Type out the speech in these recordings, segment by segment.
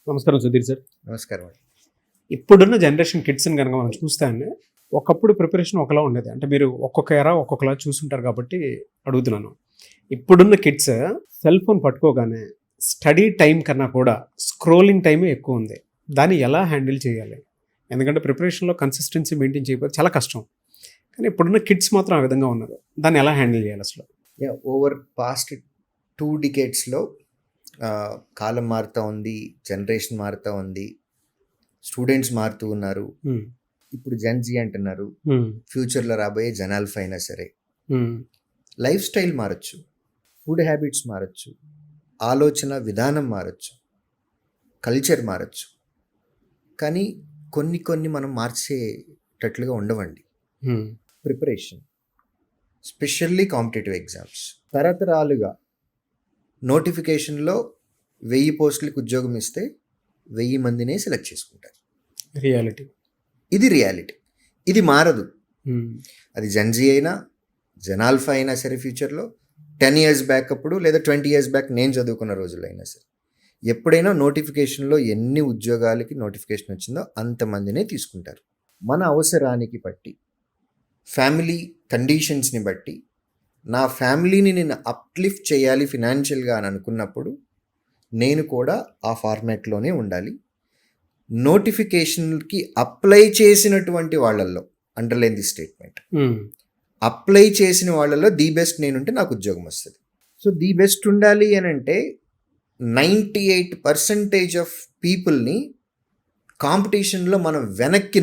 నమస్కారం సుధీర్ సార్. నమస్కారం అండి. ఇప్పుడున్న జనరేషన్ కిడ్స్ని కనుక మనం చూస్తే అండి, ఒకప్పుడు ప్రిపరేషన్ ఒకలా ఉండేది. అంటే మీరు ఒక్కొక్క ఎరా ఒక్కొక్కలా చూసుంటారు కాబట్టి అడుగుతున్నాను. ఇప్పుడున్న కిడ్స్ సెల్ ఫోన్ పట్టుకోగానే స్టడీ టైం కన్నా కూడా స్క్రోలింగ్ టైమే ఎక్కువ ఉంది. దాన్ని ఎలా హ్యాండిల్ చేయాలి? ఎందుకంటే ప్రిపరేషన్లో కన్సిస్టెన్సీ మెయింటైన్ చేయకపోతే చాలా కష్టం. కానీ ఇప్పుడున్న కిడ్స్ మాత్రం ఆ విధంగా ఉన్నారు. దాన్ని ఎలా హ్యాండిల్ చేయాలి అసలు? ఓవర్ పాస్ట్ 2 decades-లో కాలం మారుతూ ఉంది, జనరేషన్ మారుతూ ఉంది, స్టూడెంట్స్ మారుతూ ఉన్నారు. ఇప్పుడు జెన్జీ అంటున్నారు, ఫ్యూచర్లో రాబోయే జనాల్ఫా అయినా సరే. లైఫ్ స్టైల్ మారచ్చు, ఫుడ్ హ్యాబిట్స్ మారచ్చు, ఆలోచన విధానం మారచ్చు, కల్చర్ మారచ్చు. కానీ కొన్ని మనం మార్చేటట్లుగా ఉండవండి. ప్రిపరేషన్, స్పెషల్లీ కాంపిటేటివ్ ఎగ్జామ్స్, తరతరాలుగా నోటిఫికేషన్లో 1000 పోస్టులకు ఉద్యోగం ఇస్తే 1000 మందినే సెలెక్ట్ చేసుకుంటారు. రియాలిటీ, ఇది రియాలిటీ. ఇది మారదు. అది జెన్జీ అయినా జనాల్ఫా అయినా సరే, ఫ్యూచర్లో 10 years బ్యాక్ అప్పుడు లేదా 20 years బ్యాక్ నేను చదువుకున్న రోజుల్లో అయినా సరే, ఎప్పుడైనా నోటిఫికేషన్లో ఎన్ని ఉద్యోగాలకి నోటిఫికేషన్ వచ్చిందో అంతమందినే తీసుకుంటారు. మన అవసరానికి బట్టి, ఫ్యామిలీ కండిషన్స్ని బట్టి, నా ఫ్యామిలీని నేను అప్లిఫ్ట్ చేయాలి ఫినాన్షియల్గా అని అనుకున్నప్పుడు నేను కూడా ఆ ఫార్మాట్లోనే ఉండాలి. నోటిఫికేషన్కి అప్లై చేసినటువంటి వాళ్ళల్లో, అండర్లైన్ ది స్టేట్మెంట్, అప్లై చేసిన వాళ్ళలో ది బెస్ట్ నేనుంటే నాకు ఉద్యోగం వస్తుంది. సో ది బెస్ట్ ఉండాలి అని అంటే 98% ఆఫ్ పీపుల్ని కాంపిటీషన్లో మనం వెనక్కి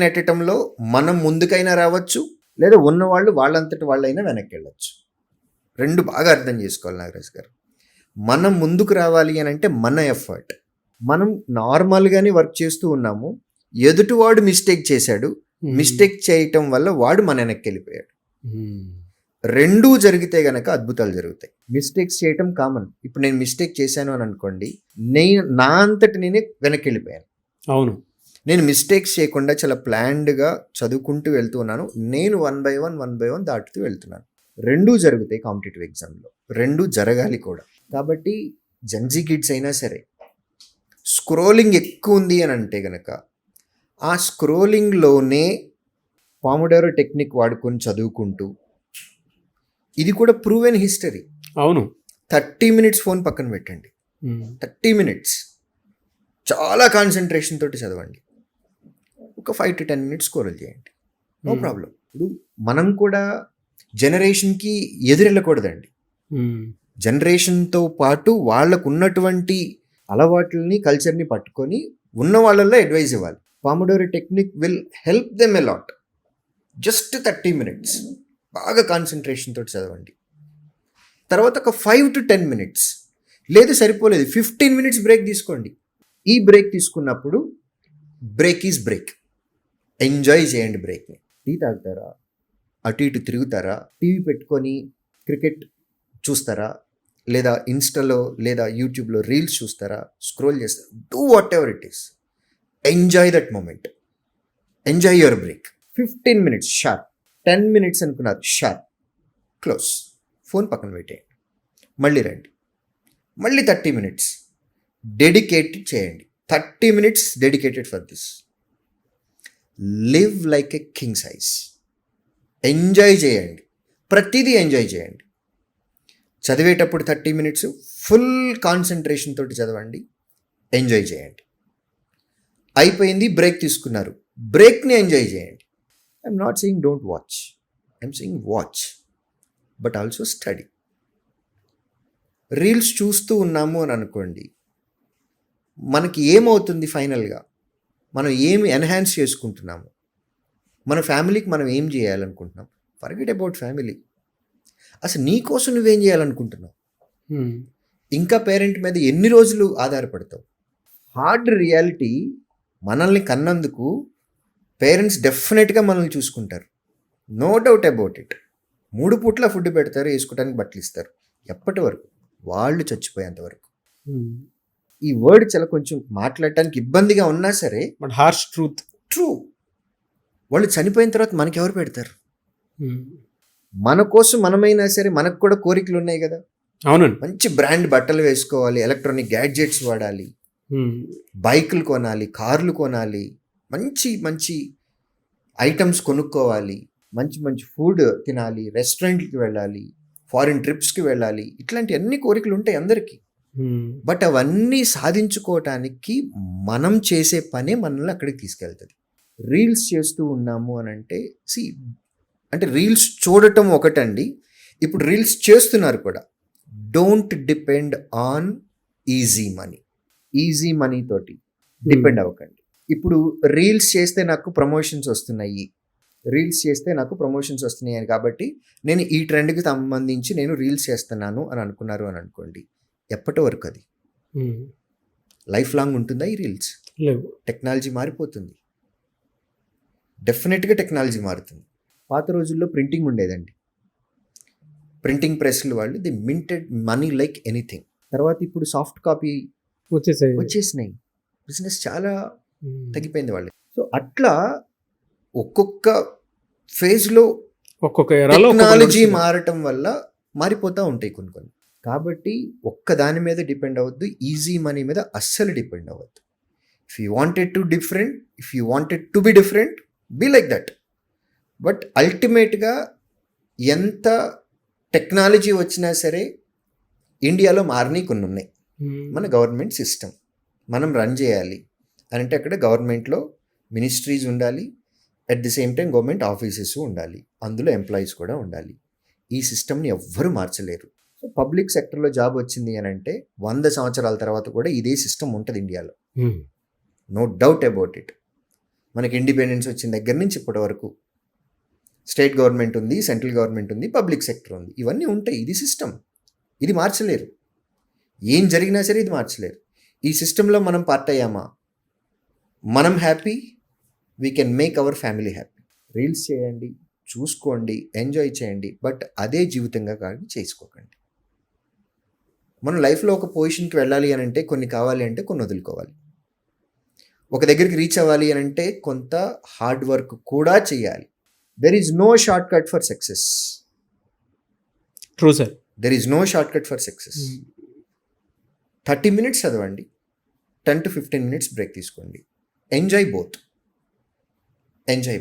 నెట్టడంలో మనం ముందుకైనా రావచ్చు, లేదా ఉన్నవాళ్ళు వాళ్ళంతటి వాళ్ళైనా వెనక్కి వెళ్ళచ్చు. 2 బాగా అర్థం చేసుకోవాలి నాగరాజ్ గారు. మనం ముందుకు రావాలి అని అంటే మన ఎఫర్ట్. మనం నార్మల్గానే వర్క్ చేస్తూ ఉన్నాము, ఎదుటివాడు మిస్టేక్ చేశాడు, మిస్టేక్ చేయటం వల్ల వాడు మన వెనక్కి వెళ్ళిపోయాడు. 2 జరిగితే గనక అద్భుతాలు జరుగుతాయి. మిస్టేక్స్ చేయటం కామన్. ఇప్పుడు నేను మిస్టేక్ చేశాను అని అనుకోండి, నా అంతటి నేనే వెనక్కి వెళ్ళిపోయాను. అవును, నేను మిస్టేక్స్ చేయకుండా చాలా ప్లాన్డ్గా చదువుకుంటూ వెళ్తూ ఉన్నాను. నేను 1 by 1 దాటుతూ వెళ్తున్నాను. 2 జరుగుతాయి కాంపిటేటివ్ ఎగ్జామ్లో, 2 జరగాలి కూడా. కాబట్టి జెన్జీ కిడ్స్ అయినా సరే, స్క్రోలింగ్ ఎక్కువ ఉంది అని అంటే గనక ఆ స్క్రోలింగ్లోనే పామోడోరో టెక్నిక్ వాడుకొని చదువుకుంటూ, ఇది కూడా ప్రూవెన్ హిస్టరీ. అవును, 30 minutes ఫోన్ పక్కన పెట్టండి, 30 minutes చాలా కాన్సన్ట్రేషన్ తోటి చదవండి. ఒక 5 to 10 minutes స్కోరల్ చేయండి, నో ప్రాబ్లం. ఇప్పుడు మనం కూడా జనరేషన్కి ఎదురెళ్ళకూడదండి. జనరేషన్తో పాటు వాళ్ళకు ఉన్నటువంటి అలవాట్లని, కల్చర్ని పట్టుకొని ఉన్న వాళ్ళల్లో అడ్వైజ్ ఇవ్వాలి. Pomodoro technique will help them a lot. Just 30 minutes బాగా కాన్సన్ట్రేషన్ తోటి చదవండి. తర్వాత ఒక 5 to 10 minutes, లేదు సరిపోలేదు 15 minutes బ్రేక్ తీసుకోండి. ఈ బ్రేక్ తీసుకున్నప్పుడు బ్రేక్ ఈజ్ బ్రేక్. ఎంజాయ్ చేయండి బ్రేక్ని. టీ తాగుతారా, అటు ఇటు తిరుగుతారా, టీవీ పెట్టుకొని క్రికెట్ చూస్తారా, లేదా ఇన్స్టాలో లేదా యూట్యూబ్లో రీల్స్ చూస్తారా, స్క్రోల్ చేస్తారా, do whatever it is. Enjoy that moment, enjoy your break. 15 minutes sharp, 10 minutes అనుకున్నారు షార్ప్, క్లోజ్, ఫోన్ పక్కన పెట్టేయండి, మళ్ళీ రండి, మళ్ళీ 30 minutes డెడికేట్ చేయండి. 30 minutes dedicated for this. Live like a king size. Enjoy చేయండి, ప్రతిదీ ఎంజాయ్ చేయండి. చదివేటప్పుడు 30 minutes ఫుల్ కాన్సన్ట్రేషన్ తోటి చదవండి, ఎంజాయ్ చేయండి. అయిపోయింది, బ్రేక్ తీసుకున్నారు, బ్రేక్ని ఎంజాయ్ చేయండి. I'm not saying don't watch, I'm saying watch, but also study. Reels చూస్తూ ఉన్నాము అని అనుకోండి, మనకి ఏమవుతుంది ఫైనల్గా, మనం ఏమి ఎన్హాన్స్ చేసుకుంటున్నాము, మన ఫ్యామిలీకి మనం ఏం చేయాలనుకుంటున్నాం. Forget about family. అసలు నీ కోసం నువ్వేం చేయాలనుకుంటున్నావు, ఇంకా పేరెంట్ మీద ఎన్ని రోజులు ఆధారపడతావు. హార్డ్ రియాలిటీ, మనల్ని కన్నందుకు పేరెంట్స్ డెఫినెట్గా మనల్ని చూసుకుంటారు, నో డౌట్ అబౌట్ ఇట్. 3 పూట్ల ఫుడ్ పెడతారు, వేసుకోవడానికి బట్టలు ఇస్తారు. ఎప్పటి వరకు? వాళ్ళు చచ్చిపోయేంత వరకు. ఈ వర్డ్ చాలా కొంచెం మాట్లాడటానికి ఇబ్బందిగా ఉన్నా సరే, బట్ హార్ష్ ట్రూ. వాళ్ళు చనిపోయిన తర్వాత మనకి ఎవరు పెడతారు? మన కోసం మనమైనా సరే, మనకు కూడా కోరికలు ఉన్నాయి కదా. అవునండి. మంచి బ్రాండ్ బట్టలు వేసుకోవాలి, ఎలక్ట్రానిక్ గ్యాడ్జెట్స్ వాడాలి, బైకులు కొనాలి, కార్లు కొనాలి, మంచి మంచి ఐటమ్స్ కొనుక్కోవాలి, మంచి మంచి ఫుడ్ తినాలి, రెస్టారెంట్కి వెళ్ళాలి, ఫారిన్ ట్రిప్స్కి వెళ్ళాలి, ఇట్లాంటి అన్ని కోరికలు ఉంటాయి అందరికీ. బట్ అవన్నీ సాధించుకోవటానికి మనం చేసే పనే మనల్ని అక్కడికి తీసుకెళ్తుంది. రీల్స్ చేస్తూ ఉన్నాము అని అంటే అంటే రీల్స్ చూడటం ఒకటండి, ఇప్పుడు రీల్స్ చేస్తున్నారు కూడా. Don't depend on easy money తోటి డిపెండ్ అవ్వకండి. ఇప్పుడు రీల్స్ చేస్తే నాకు ప్రమోషన్స్ వస్తున్నాయి అని కాబట్టి నేను ఈ ట్రెండ్కి సంబంధించి నేను రీల్స్ చేస్తున్నాను అని అనుకున్నారు అని అనుకోండి, ఎప్పటి వరకు అది లైఫ్ లాంగ్ ఉంటుందా ఈ రీల్స్? లేవు. టెక్నాలజీ మారిపోతుంది, డెఫినెట్గా టెక్నాలజీ మారుతుంది. పాత రోజుల్లో ప్రింటింగ్ ఉండేదండి, ప్రింటింగ్ ప్రెస్లు వాళ్ళు the minted money like anything. తర్వాత ఇప్పుడు సాఫ్ట్ కాపీ వచ్చేసినాయి, బిజినెస్ చాలా తగ్గిపోయింది వాళ్ళకి. సో అట్లా ఒక్కొక్క ఫేజ్లో ఒక్కొక్క టెక్నాలజీ మారటం వల్ల మారిపోతూ ఉంటాయి కొన్ని. కాబట్టి ఒక్క దాని మీద డిపెండ్ అవ్వద్దు, ఈజీ మనీ మీద అస్సలు డిపెండ్ అవ్వద్దు. If you wanted to be different, be like that. But అల్టిమేట్గా ఎంత టెక్నాలజీ వచ్చినా సరే ఇండియాలో మారినవి కొన్ని ఉన్నాయి. మన గవర్నమెంట్ సిస్టమ్ మనం రన్ చేయాలి అని అంటే అక్కడ గవర్నమెంట్లో మినిస్ట్రీస్ ఉండాలి, at the same time government offices ఉండాలి, అందులో ఎంప్లాయీస్ కూడా ఉండాలి. ఈ సిస్టమ్ని ఎవ్వరూ మార్చలేరు. సో పబ్లిక్ సెక్టర్లో జాబ్ వచ్చింది అని అంటే 100 సంవత్సరాల తర్వాత కూడా ఇదే సిస్టమ్ ఉంటుంది ఇండియాలో, నో డౌట్ అబౌట్ ఇట్. మనకి ఇండిపెండెన్స్ వచ్చిన దగ్గర నుంచి ఇప్పటి వరకు స్టేట్ గవర్నమెంట్ ఉంది, సెంట్రల్ గవర్నమెంట్ ఉంది, పబ్లిక్ సెక్టర్ ఉంది, ఇవన్నీ ఉంటాయి. ఇది సిస్టమ్, ఇది మార్చలేరు. ఏం జరిగినా సరే ఇది మార్చలేరు. ఈ సిస్టంలో మనం పార్ట్ అయ్యామా, మనం happy, we can make our family happy. Reels చేయండి, చూసుకోండి, ఎంజాయ్ చేయండి, బట్ అదే జీవితంగా కానీ చేసుకోకండి. మనం లైఫ్లో ఒక పొజిషన్కి వెళ్ళాలి అని అంటే కొన్ని కావాలి అంటే కొన్ని వదులుకోవాలి. ఒక దగ్గరికి రీచ్ అవ్వాలి అని అంటే కొంత హార్డ్ వర్క్ కూడా చేయాలి. There is no short cut for success. True sir, there is no short cut for success. 30 minutes చదవండి, 10 to 15 minutes బ్రేక్ తీసుకోండి. Enjoy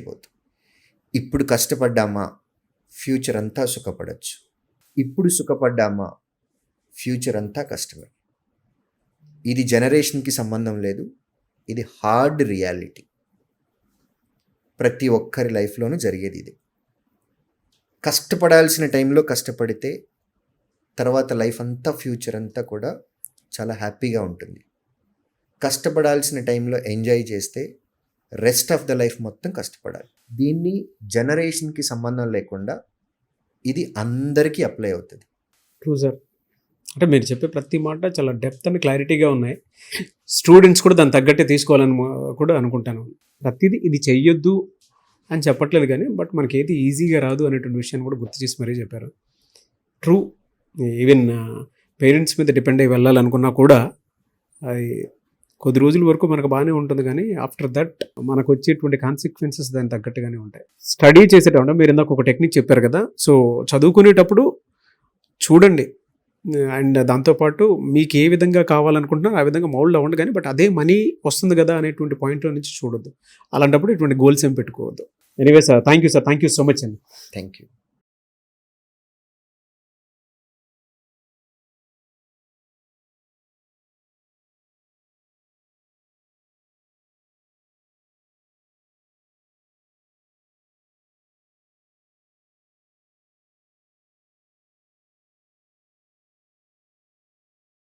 both. ఇప్పుడు కష్టపడ్డామా ఫ్యూచర్ అంతా సుఖపడచ్చు, ఇప్పుడు సుఖపడ్డామా ఫ్యూచర్ అంతా కష్టమే. ఇది జనరేషన్కి సంబంధం లేదు, ఇది హార్డ్ రియాలిటీ. ప్రతి ఒక్కరి లైఫ్లోనూ జరిగేది ఇది. కష్టపడాల్సిన టైంలో కష్టపడితే తర్వాత లైఫ్ అంతా, ఫ్యూచర్ అంతా కూడా చాలా హ్యాపీగా ఉంటుంది. కష్టపడాల్సిన టైంలో ఎంజాయ్ చేస్తే రెస్ట్ ఆఫ్ ద లైఫ్ మొత్తం కష్టపడాలి. దీన్ని జనరేషన్కి సంబంధం లేకుండా ఇది అందరికీ అప్లై అవుతుంది. ట్రూ సార్, అంటే మీరు చెప్పే ప్రతి మాట చాలా డెప్త్ అండ్ క్లారిటీగా ఉన్నాయి. స్టూడెంట్స్ కూడా దాన్ని తగ్గట్టే తీసుకోవాలని కూడా అనుకుంటాను. ప్రతిదీ ఇది చెయ్యొద్దు అని చెప్పట్లేదు కానీ, బట్ మనకి ఏది ఈజీగా రాదు అనేటువంటి విషయాన్ని కూడా గుర్తు చేసి మరీ చెప్పారు. ట్రూ, ఈవెన్ పేరెంట్స్ మీద డిపెండ్ అయ్యి వెళ్ళాలనుకున్నా కూడా అది కొద్ది రోజుల వరకు మనకు బాగానే ఉంటుంది, కానీ ఆఫ్టర్ దట్ మనకు వచ్చేటువంటి కాన్సిక్వెన్సెస్ దానికి తగ్గట్టుగానే ఉంటాయి. స్టడీ చేసేటప్పుడు మీరు ఇందాక ఒక టెక్నిక్ చెప్పారు కదా, సో చదువుకునేటప్పుడు చూడండి, అండ్ దాంతోపాటు మీకు ఏ విధంగా కావాలనుకుంటున్నారో ఆ విధంగా మౌల్డ్ అవ్వండి, కానీ బట్ అదే మనీ వస్తుంది కదా అనేటువంటి పాయింట్లో నుంచి చూడొద్దు. అలాంటప్పుడు ఇటువంటి గోల్స్ ఏం పెట్టుకోవద్దు. Anyway sir, thank you so much అండి. Thank you.